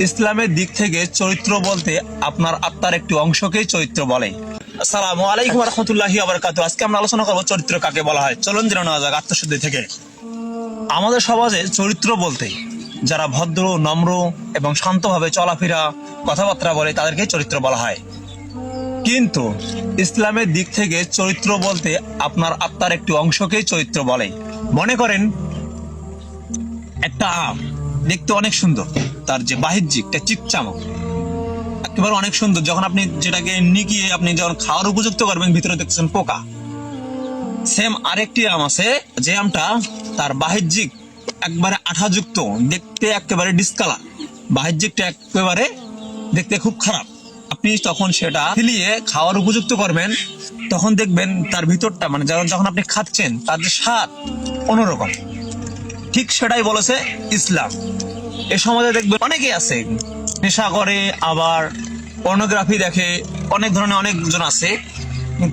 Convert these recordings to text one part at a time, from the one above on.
ইসলামের দিক থেকে চরিত্র বলতে আপনার আত্মার একটি অংশকেই চরিত্র বলে। আসসালামু আলাইকুম ওয়া রাহমাতুল্লাহি ওয়া বারাকাতুহু। আজকে আমরা আলোচনা করব চরিত্র কাকে বলা হয়। চলুন জেনে নেওয়া যাক আত্মশুদ্ধি থেকে। আমাদের সমাজে চরিত্র বলতে যারা ভদ্র, নম্র এবং শান্তভাবে চলাফেরা, কথাবার্তা বলে তাদেরকে চরিত্র বলা হয়। কিন্তু ইসলামের দিক থেকে চরিত্র বলতে আপনার আত্মার একটি অংশকেই চরিত্র বলে। মনে করেন একটা আম দেখতে অনেক সুন্দর, তার যে বাহ্যিকটা চিকচামক একেবারে অনেক সুন্দর, যখন আপনি যেটাকে নিকিয়ে আপনি যখন খাওয়ার উপযুক্ত করবেন ভিতরে দেখতেছেন পোকা। সেম আরেকটি আম আছে, যে আমটা তার বাহ্যিক একবারে আঠাযুক্ত, দেখতে একেবারে ডিসকালার, বাহ্যিকটা একেবারে দেখতে খুব খারাপ। আপনি তখন সেটা ফিলিয়ে খাওয়ার উপযুক্ত করবেন, তখন দেখবেন তার ভিতরটা মানে যখন আপনি খাচ্ছেন তার যে স্বাদ অন্যরকম। ঠিক সেটাই বলেছে ইসলাম। এ সমাজে দেখবেন অনেকেই আছে নেশা করে, আবার পর্নোগ্রাফি দেখে, অনেক ধরনের অনেকজন আছে,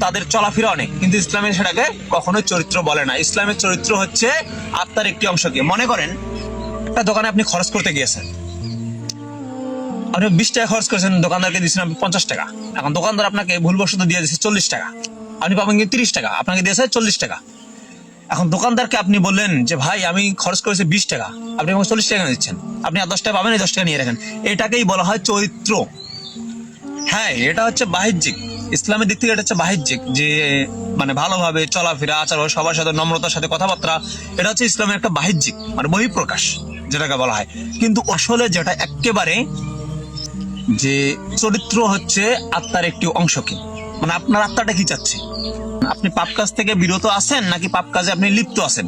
তাদের চলাফেরা অনেক, কিন্তু ইসলামের সেটাকে কখনোই চরিত্র বলে না। ইসলামের চরিত্র হচ্ছে আত্মার একটি অংশকে। মনে করেন একটা দোকানে আপনি খরচ করতে গিয়েছেন, আপনি 20 টাকা খরচ করেছেন, দোকানদারকে দিয়েছেন আপনি 50 টাকা। এখন দোকানদার আপনাকে ভুলবশত দিয়ে দিয়েছে 40 টাকা, আপনি পাবেন কিন্তু 30 টাকা, আপনাকে দিয়েছে 40 টাকা। এখন দোকানদারকে আপনি বললেন যে ভাই আমি খরচ করেছি 20 টাকা, আপনি আমাকে 40 টাকা দিচ্ছেন, আপনি আর 10 টাকা পাবেন, এই 10 টাকা নিয়ে রাখেন। এটাকেই বলা হয় চরিত্র। হ্যাঁ, এটা হচ্ছে বাহ্যিক। ইসলামের দিক থেকে এটা হচ্ছে বাহ্যিক, যে মানে ভালোভাবে চলাফেরা, আচার, সবার সাথে নম্রতার সাথে কথাবার্তা, এটা হচ্ছে ইসলামের একটা বাহ্যিক মানে বহিঃপ্রকাশ যেটাকে বলা হয়। কিন্তু আসলে যেটা একেবারে যে চরিত্র হচ্ছে আত্মার একটি অংশকে, মানে আপনার আত্মাটা কি চাচ্ছে, আপনি পাপ কাজ থেকে বিরত আছেন নাকি পাপ কাজে আপনি লিপ্ত আছেন,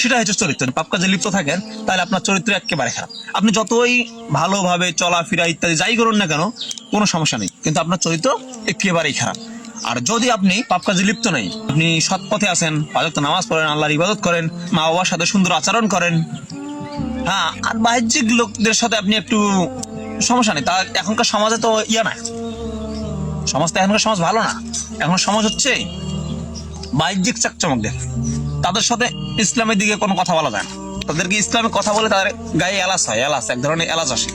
সেটা হচ্ছে চরিত্র। পাপ কাজে লিপ্ত থাকেন তাহলে আপনার চরিত্র একেবারে খারাপ। আপনি যতই ভালোভাবে চলাফেরা ইত্যাদি যাই করুন না কেন, কোনো সমস্যা নেই, কিন্তু আপনার চরিত্র একেবারেই খারাপ। আর যদি আপনি পাপ কাজে লিপ্ত নেই, আপনি সৎ পথে আছেন, পাঁচ ওয়াক্ত নামাজ পড়েন, আল্লাহর ইবাদত করেন, মা বাবার সাথে সুন্দর আচরণ করেন, হ্যাঁ, আর বাহ্যিক লোকদের সাথে আপনি একটু সমস্যা নেই, তা এখনকার সমাজে তো না, সমাজ তো এখনকার সমাজ ভালো না। এখন সমাজ হচ্ছে বাহ্যিক চাকচমক দেখ, তাদের সাথে ইসলামের দিকে কোনো কথা বলা যায় না। তাদেরকে ইসলামের কথা বলে তাদের গায়ে এলাচ হয়, এলাচ এক ধরনের এলাচ আসে।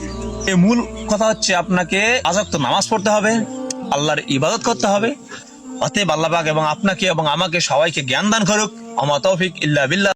এই মূল কথা হচ্ছে আপনাকে পাঁচ ওয়াক্ত নামাজ পড়তে হবে, আল্লাহর ইবাদত করতে হবে। অতএব আল্লাহ পাক এবং আপনাকে এবং আমাকে সবাইকে জ্ঞান দান করুক। আমা তৌফিক ইল্লা বিল্লাহ।